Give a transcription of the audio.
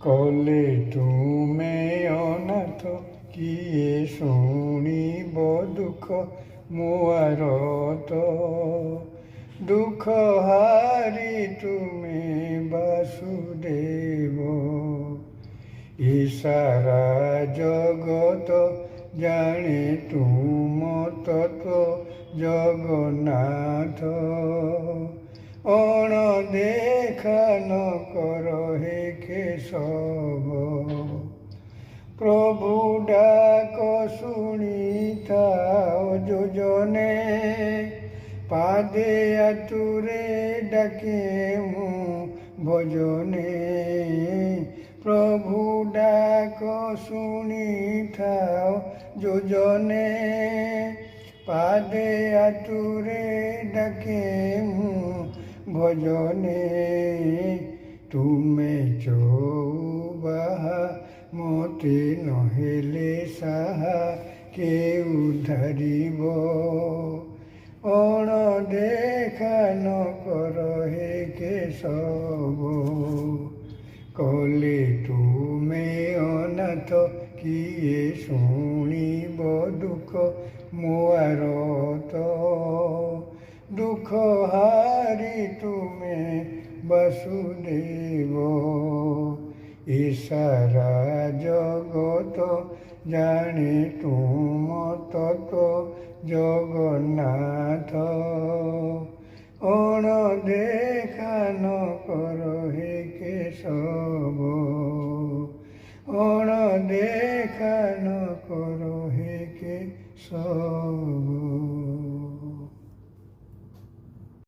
কলে তুমে অনাথ কিয়ে শুনিব দুঃখ মোয়ারত দুঃখ হারি তুমি বাসুদেব ইশারা জগত জানে তুম তত্ত্ব জগন্নাথ অণদেখা ন কর হে কেশব প্রভু ডাক শুনিথাও যোজনে পাদে আতুরে ডাকে মু ভজনে প্রভু ডাক শুনিথাও যোজনে পাদে আতুরে ডাকে মু ভজনে তুমে চৌবাহা মতে নহেলে সাহা কেউ ধরিব অণদেখা ন কর হে কেশব কলে তুমে অনাথ কিয়ে শুনিব দুঃখ মোয়ারত দুঃখ হারি তুমে বাসুদেব ইশারা জগত জানে তুম তত্ত্ব জগন্নাথ অণদেখা ন কর হে কেশব অণদেখা ন কর হে কেশব।